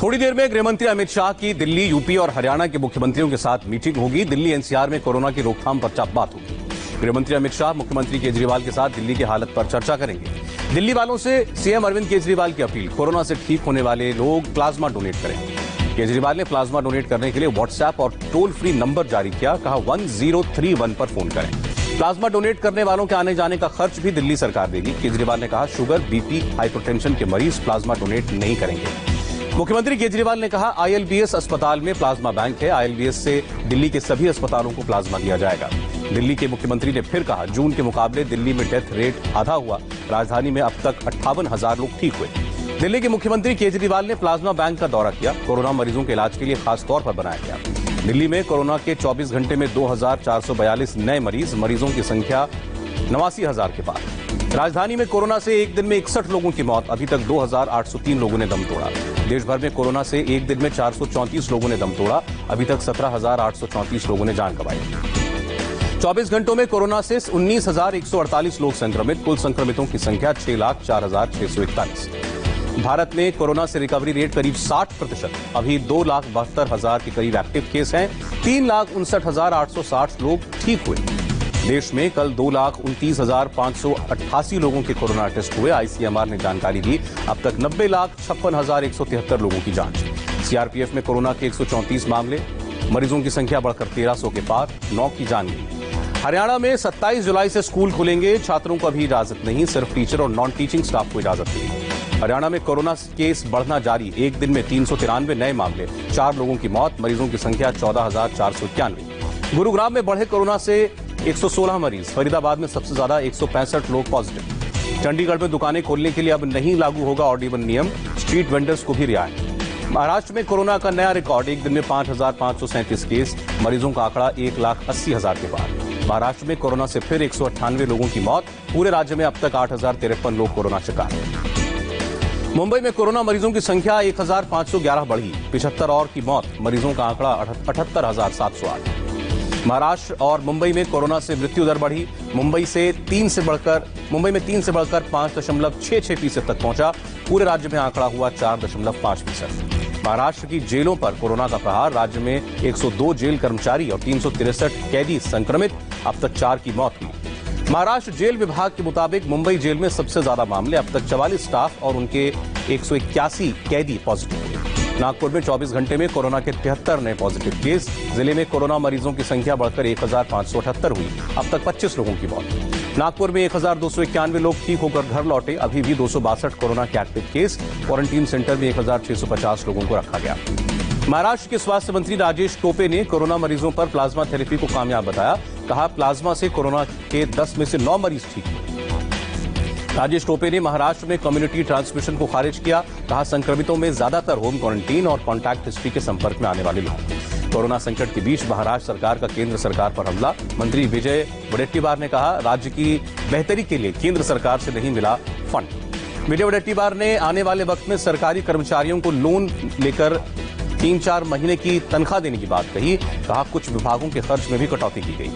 थोड़ी देर में गृहमंत्री अमित शाह की दिल्ली, यूपी और हरियाणा के मुख्यमंत्रियों के साथ मीटिंग होगी। दिल्ली एनसीआर में कोरोना की रोकथाम पर बात होगी। गृहमंत्री अमित शाह मुख्यमंत्री केजरीवाल के साथ दिल्ली की हालत पर चर्चा करेंगे। दिल्ली वालों से सीएम अरविंद केजरीवाल की अपील, कोरोना से ठीक होने वाले लोग प्लाज्मा डोनेट करें। केजरीवाल ने प्लाज्मा डोनेट करने के लिए व्हाट्सएप और टोल फ्री नंबर जारी किया। कहा 1031 पर फोन करें। प्लाज्मा डोनेट करने वालों के आने जाने का खर्च भी दिल्ली सरकार देगी। केजरीवाल ने कहा शुगर, बीपी, हाइपरटेंशन के मरीज प्लाज्मा डोनेट नहीं करेंगे। मुख्यमंत्री केजरीवाल ने कहा आईएलबीएस अस्पताल में प्लाज्मा बैंक है। आईएलबीएस से दिल्ली के सभी अस्पतालों को प्लाज्मा दिया जाएगा। दिल्ली के मुख्यमंत्री ने फिर कहा जून के मुकाबले दिल्ली में डेथ रेट आधा हुआ। राजधानी में अब तक 58,000 लोग ठीक हुए। दिल्ली के मुख्यमंत्री केजरीवाल ने प्लाज्मा बैंक का दौरा किया। कोरोना मरीजों के इलाज के लिए खास तौर पर बनाया गया। दिल्ली में कोरोना के 24 घंटे में 2,442 नए मरीजों की संख्या 89,000 के पार। राजधानी में कोरोना से एक दिन में 61 लोगों की मौत। अभी तक 2,803 लोगों ने दम तोड़ा। देश भर में कोरोना से एक दिन में 434 लोगों ने दम तोड़ा। अभी तक 17,834 लोगों ने जान गंवाई। 24 घंटों में कोरोना से 19,148 लोग संक्रमित। कुल संक्रमितों की संख्या 6,04,641। भारत में कोरोना से रिकवरी रेट करीब 60%। अभी 2,72,000 के करीब एक्टिव केस हैं। 3,59,860 लोग ठीक हुए। देश में कल 2,29,588 लोगों के कोरोना टेस्ट हुए। आईसीएमआर ने जानकारी दी अब तक 90,56,173 लोगों की जांच। सीआरपीएफ में कोरोना के 134 मामले। मरीजों की संख्या बढ़कर 1,300 के पार। 9 की जान गई। हरियाणा में 27 जुलाई से स्कूल खुलेंगे। छात्रों को अभी इजाजत नहीं, सिर्फ टीचर और नॉन टीचिंग स्टाफ को इजाजत नहीं। हरियाणा में कोरोना केस बढ़ना जारी। एक दिन में 393 नए मामले, 4 लोगों की मौत। मरीजों की संख्या 14,491। गुरुग्राम में बढ़े कोरोना से 116 मरीज। फरीदाबाद में सबसे ज्यादा 165 लोग पॉजिटिव। चंडीगढ़ में दुकानें खोलने के लिए अब नहीं लागू होगा ऑड इवन नियम। स्ट्रीट वेंडर्स को भी रियायत। महाराष्ट्र में कोरोना का नया रिकॉर्ड। एक दिन में 5,537 केस। मरीजों का आंकड़ा 1,80,000 के पार। महाराष्ट्र में कोरोना से फिर 198 लोगों की मौत। पूरे राज्य में अब तक 8,053 लोग कोरोना शिकार। मुंबई में कोरोना मरीजों की संख्या 1,511 बढ़ी। 75 और की मौत। मरीजों का आंकड़ा 78,708। महाराष्ट्र और मुंबई में कोरोना से मृत्यु दर बढ़ी। मुंबई में 3 से बढ़कर 5.66% तक पहुंचा। पूरे राज्य में आंकड़ा हुआ 4.5%। महाराष्ट्र की जेलों पर कोरोना का प्रहार। राज्य में 102 जेल कर्मचारी और 363 कैदी संक्रमित। अब तक 4 की मौत हुई। महाराष्ट्र जेल विभाग के मुताबिक मुंबई जेल में सबसे ज्यादा मामले। अब तक 44 स्टाफ और उनके 181 कैदी पॉजिटिव हुए। नागपुर में 24 घंटे में कोरोना के 73 नए पॉजिटिव केस। जिले में कोरोना मरीजों की संख्या बढ़कर 1,578 हुई। अब तक 25 लोगों की मौत। नागपुर में 1,291 लोग ठीक होकर घर लौटे। अभी भी 262 कोरोना के एक्टिव केस। क्वारंटीन सेंटर में 1,650 लोगों को रखा गया। महाराष्ट्र के स्वास्थ्य मंत्री राजेश टोपे ने कोरोना मरीजों पर प्लाज्मा थेरेपी को कामयाब बताया। कहा प्लाज्मा से कोरोना के 10 में से 9 मरीज ठीक हुए। राजेश टोपे ने महाराष्ट्र में कम्युनिटी ट्रांसमिशन को खारिज किया। कहा संक्रमितों में ज्यादातर होम क्वारंटीन और कॉन्टैक्ट हिस्ट्री के संपर्क में आने वाले लोग। कोरोना संकट के बीच महाराष्ट्र सरकार का केंद्र सरकार पर हमला। मंत्री विजय वडेट्टीवार ने कहा राज्य की बेहतरी के लिए केंद्र सरकार से नहीं मिला फंड। विजय वडेट्टीवार ने आने वाले वक्त में सरकारी कर्मचारियों को लोन लेकर 3-4 महीने की तनख्वाह देने की बात कही। कहा कुछ विभागों के खर्च में भी कटौती की गई।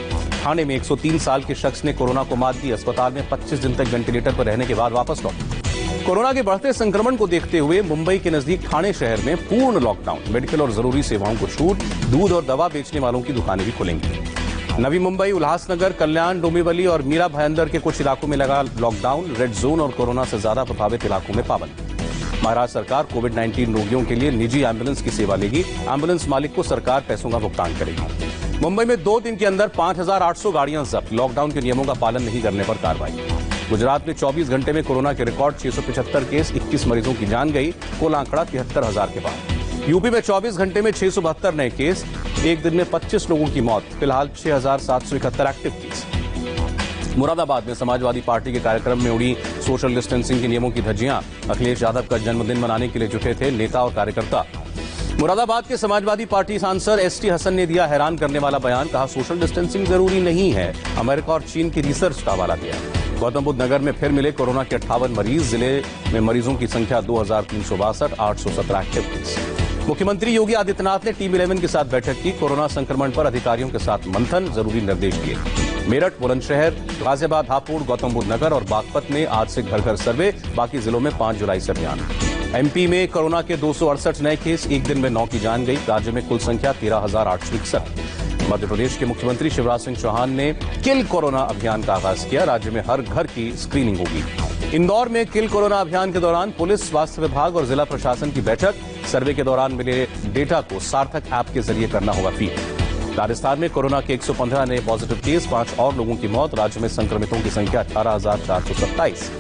ठाणे में 103 साल के शख्स ने कोरोना को मात दी। अस्पताल में 25 दिन तक वेंटिलेटर पर रहने के बाद वापस लौटे। कोरोना के बढ़ते संक्रमण को देखते हुए मुंबई के नजदीक ठाणे शहर में पूर्ण लॉकडाउन। मेडिकल और जरूरी सेवाओं को छूट। दूध और दवा बेचने वालों की दुकानें भी खुलेंगी। नवी मुंबई, उल्लासनगर, कल्याण, डोंबिवली और मीरा भाईंदर के कुछ इलाकों में लगा लॉकडाउन। रेड जोन और कोरोना से ज्यादा प्रभावित इलाकों में पाबंदी। महाराष्ट्र सरकार कोविड-19 रोगियों के लिए निजी एम्बुलेंस की सेवा लेगी। एम्बुलेंस मालिक को सरकार पैसों का भुगतान करेगी। मुंबई में 2 दिन के अंदर 5,800 गाड़ियां जब्त। लॉकडाउन के नियमों का पालन नहीं करने पर कार्रवाई। गुजरात में 24 घंटे में कोरोना के रिकॉर्ड 675 केस। 21 मरीजों की जान गई। कुल आंकड़ा 73,000 के पार। यूपी में 24 घंटे में 672 नए केस। एक दिन में 25 लोगों की मौत। फिलहाल 6,771 एक्टिव केस। मुरादाबाद में समाजवादी पार्टी के कार्यक्रम में उड़ी सोशल डिस्टेंसिंग के नियमों की धज्जियां। अखिलेश यादव का जन्मदिन मनाने के लिए जुटे थे नेता और कार्यकर्ता। मुरादाबाद के समाजवादी पार्टी सांसद एसटी हसन ने दिया हैरान करने वाला बयान। कहा सोशल डिस्टेंसिंग जरूरी नहीं है। अमेरिका और चीन की रिसर्च का हवाला दिया। गौतम बुद्ध नगर में फिर मिले कोरोना के 58 मरीज। जिले में मरीजों की संख्या 2,362। 817 एक्टिव केस। मुख्यमंत्री योगी आदित्यनाथ ने टीम 11 के साथ बैठक की। कोरोना संक्रमण पर अधिकारियों के साथ मंथन। जरूरी निर्देश दिए। मेरठ, बुलंदशहर, गाजियाबाद, हापुड़, गौतम बुद्ध नगर और बागपत में आज से घर घर सर्वे। बाकी जिलों में 5 जुलाई से अभियान। एमपी में कोरोना के 268 नए केस, एक दिन में 9 की जान गई। राज्य में कुल संख्या 13,861। मध्य प्रदेश के मुख्यमंत्री शिवराज सिंह चौहान ने किल कोरोना अभियान का आगाज किया। राज्य में हर घर की स्क्रीनिंग होगी। इंदौर में किल कोरोना अभियान के दौरान पुलिस, स्वास्थ्य विभाग और जिला प्रशासन की बैठक। सर्वे के दौरान मिले डेटा को सार्थक ऐप के जरिए करना होगा फीड। राजस्थान में कोरोना के 115 नए पॉजिटिव केस, 5 और लोगों की मौत। राज्य में संक्रमितों की संख्या 18,427।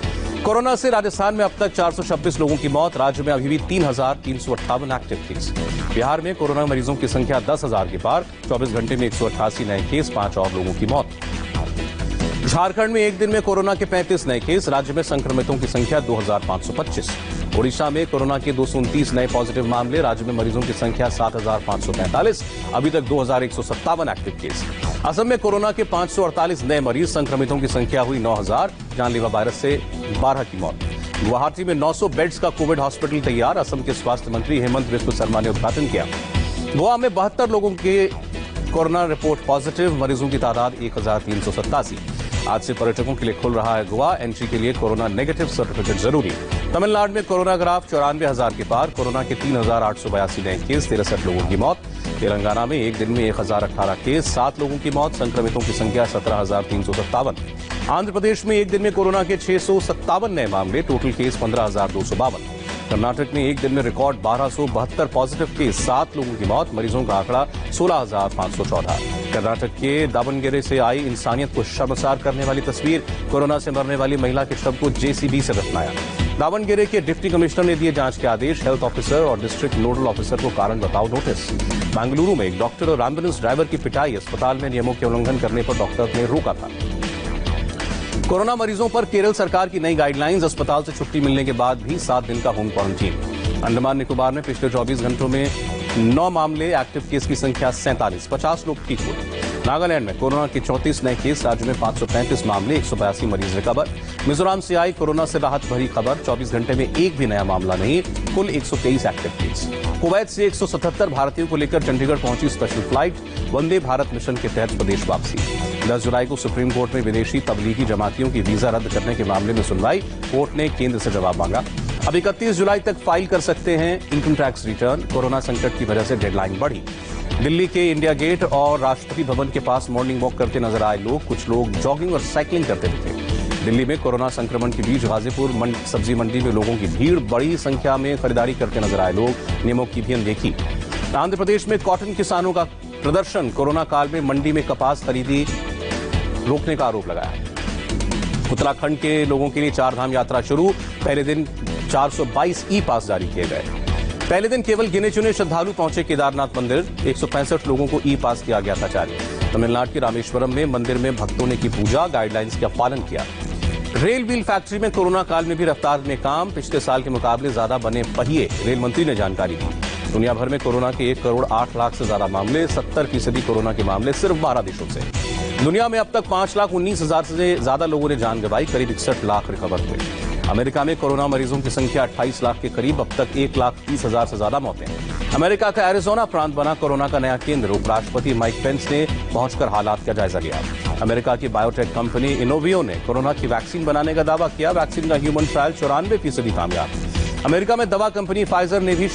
कोरोना से राजस्थान में अब तक 426 लोगों की मौत। राज्य में अभी भी 3,358 एक्टिव केस। बिहार में कोरोना मरीजों की संख्या 10,000 के पार। 24 घंटे में 188 नए केस, 5 और लोगों की मौत। झारखंड में एक दिन में कोरोना के 35 नए केस। राज्य में संक्रमितों की संख्या 2,525। ओडिशा में कोरोना के 229 नए पॉजिटिव मामले। राज्य में मरीजों की संख्या 7,545। अभी तक 2,157 एक्टिव केस। असम में कोरोना के 548 नए मरीज। संक्रमितों की संख्या हुई 9,000। जानलेवा वायरस से 12 की मौत। गुवाहाटी में 900 बेड्स का कोविड हॉस्पिटल तैयार। असम के स्वास्थ्य मंत्री हेमंत बिस्व शर्मा ने उद्घाटन किया। गोवा में 72 लोगों के कोरोना रिपोर्ट पॉजिटिव। मरीजों की तादाद 1,387। आज से पर्यटकों के लिए खुल रहा है गोवा। एंट्री के लिए कोरोना नेगेटिव सर्टिफिकेट जरूरी। तमिलनाडु में कोरोना ग्राफ 94,000 के पार। कोरोना के 3,882 नए केस, 63 लोगों की मौत। तेलंगाना में एक दिन में 1,018 केस, 7 लोगों की मौत। संक्रमितों की संख्या 17,357। आंध्र प्रदेश में एक दिन में कोरोना के 657 नए मामले। Total case 15,252। कर्नाटक में एक दिन में रिकॉर्ड 1,272 पॉजिटिव केस, 7 लोगों की मौत। मरीजों का आंकड़ा 16,514। कर्नाटक के दावणगेरे से आई इंसानियत को शर्मसार करने वाली तस्वीर। कोरोना से मरने वाली महिला के शव को जेसीबी से दफनाया। दावणगेरे के डिप्टी कमिश्नर ने दिए जांच के आदेश। हेल्थ ऑफिसर और डिस्ट्रिक्ट नोडल ऑफिसर को कारण बताओ नोटिस। बेंगलुरु में एक डॉक्टर और एम्बुलेंस ड्राइवर की पिटाई। अस्पताल में नियमों के उल्लंघन करने पर डॉक्टर ने रोका था। कोरोना मरीजों पर केरल सरकार की नई गाइडलाइंस। अस्पताल से छुट्टी मिलने के बाद भी 7 दिन का होम क्वारंटीन। अंडमान निकोबार में पिछले 24 घंटों में 9 मामले। एक्टिव केस की संख्या 47। 50 लोग ठीक हुए। नागालैंड में कोरोना के 34 नए केस। राज्य में 535 मामले, 182 मरीज रिकवर। मिजोरम से आई कोरोना से राहत भरी खबर। 24 घंटे में एक भी नया मामला नहीं। कुल 123 एक्टिव केस। कुवैत से 177 भारतीयों को लेकर चंडीगढ़ पहुंची special flight. Vande Bharat mission के तहत प्रदेश वापसी। 10 जुलाई को सुप्रीम कोर्ट में विदेशी तबलीगी जमातियों की वीजा रद्द करने के मामले में सुनवाई। कोर्ट ने केंद्र से जवाब मांगा। अब 31 जुलाई तक फाइल कर सकते हैं इनकम टैक्स रिटर्न। कोरोना संकट की वजह से डेडलाइन बढ़ी। दिल्ली के इंडिया गेट और राष्ट्रपति भवन के पास मॉर्निंग वॉक करते नजर आए लोग। कुछ लोग जॉगिंग और साइकिलिंग करते दिखे। दिल्ली में कोरोना संक्रमण के बीच गाजीपुर सब्जी मंडी में लोगों की भीड़। बड़ी संख्या में खरीदारी करते नजर आए लोग। नियमों की भी अनदेखी। आंध्र प्रदेश में कॉटन किसानों का प्रदर्शन। कोरोना काल में मंडी में कपास खरीदी रोकने का आरोप लगाया। उत्तराखंड के लोगों के लिए 4 धाम यात्रा शुरू। पहले दिन 422 ई पास जारी किए गए। पहले दिन केवल गिने चुने श्रद्धालु पहुंचे केदारनाथ मंदिर। 165 लोगों को ई पास किया गया था जारी। तमिलनाडु के रामेश्वरम में मंदिर में भक्तों ने की पूजा, गाइडलाइंस का पालन किया। रेल व्हील फैक्ट्री में कोरोना काल में भी रफ्तार में काम। पिछले साल के मुकाबले ज्यादा बने पहिए, रेल मंत्री ने जानकारी दी। दुनिया भर में कोरोना के 1 करोड़ 8 लाख से ज्यादा मामले। 70% कोरोना के मामले सिर्फ 12 देशों से। दुनिया में अब तक 5,19,000 से ज्यादा लोगों ने जान गंवाई। करीब 61 लाख रिकवर हुए। अमेरिका में कोरोना मरीजों की संख्या 28 लाख के करीब। अब तक 1,30,000 से ज्यादा मौतें। अमेरिका का एरिजोना प्रांत बना कोरोना का नया केंद्र। उपराष्ट्रपति माइक पेंस ने पहुंचकर हालात का जायजा लिया। अमेरिका की बायोटेक कंपनी इनोवियो ने कोरोना की वैक्सीन बनाने का दावा किया। वैक्सीन का ह्यूमन ट्रायल 94% कामयाब। अमेरिका में दवा कंपनी फाइजर ने भी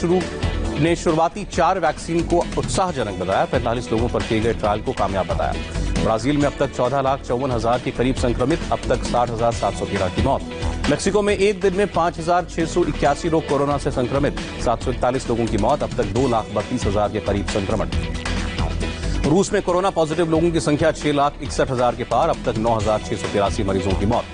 शुरुआती 4 वैक्सीन को उत्साहजनक बताया। 45 लोगों पर किए गए ट्रायल को कामयाब बताया। ब्राजील में अब तक 14,54,000 के करीब संक्रमित। अब तक 60,713 की मौत। मेक्सिको में एक दिन में 5,681 लोग कोरोना से संक्रमित। 741 लोगों की मौत। अब तक 2,32,000 के करीब संक्रमण। रूस में कोरोना पॉजिटिव लोगों की संख्या 6,61,000 के पार। अब तक 9,683 मरीजों की मौत।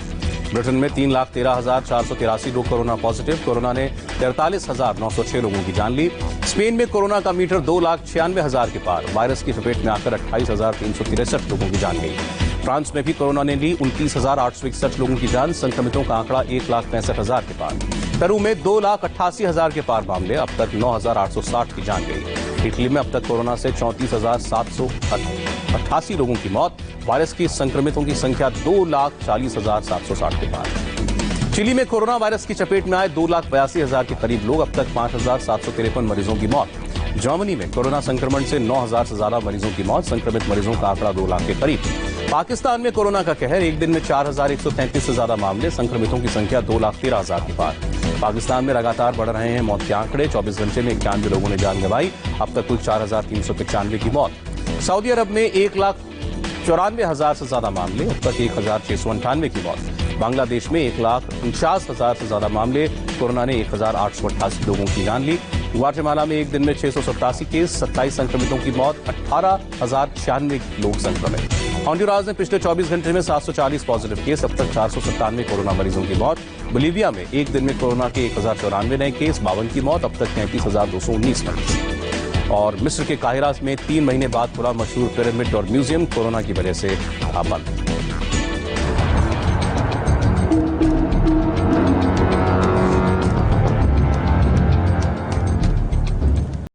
ब्रिटेन में 3,13,483 लोग कोरोना पॉजिटिव। कोरोना ने 43,906 लोगों की जान ली। स्पेन में कोरोना का मीटर 2,96,000 के पार। वायरस की चपेट में आकर 28,363 लोगों की जान गई। फ्रांस में भी कोरोना ने ली 29,861 लोगों की जान। संक्रमितों का आंकड़ा 1,65,000 के पार। पेरू में 2,88,000 के पार मामले। अब तक 9,860 की जान गई। इटली में अब तक कोरोना से 34,788 लोगों की मौत। वायरस की संक्रमितों की संख्या 2,40,760 के पार। चिली में कोरोना वायरस की चपेट में आए 2,82,000 के करीब लोग। अब तक 5,753 मरीजों की मौत। जर्मनी में कोरोना संक्रमण से 9,000 से ज्यादा मरीजों की मौत। संक्रमित मरीजों का आंकड़ा 2 लाख के करीब। पाकिस्तान में कोरोना का कहर। एक दिन में 4,133 से ज्यादा मामले। संक्रमितों की संख्या 2,13,000 के पार। पाकिस्तान में लगातार बढ़ रहे हैं मौत के आंकड़े। 24 घंटे में 91 लोगों ने जान गंवाई। अब तक कुल 4,395 की मौत। सऊदी अरब में 1,94,000 से ज्यादा मामले, अब तक 1,698 की मौत। बांग्लादेश में 1,49,000 से ज्यादा मामले, कोरोना ने 1,888 लोगों की जान ली। ग्वाटेमाला में एक दिन में 687 केस, 27 संक्रमितों की मौत, 18,096 लोग संक्रमित। होंडुरास में पिछले 24 घंटे में 740 पॉजिटिव केस, अब तक 497 कोरोना मरीजों की मौत। बोलीविया में एक दिन में कोरोना के 1,094 नए केस, 52 की मौत, अब तक 33,219 मरीज। और मिस्र के काहिरा में 3 महीने बाद खुला मशहूर पिरामिड और म्यूजियम, कोरोना की वजह से बंद।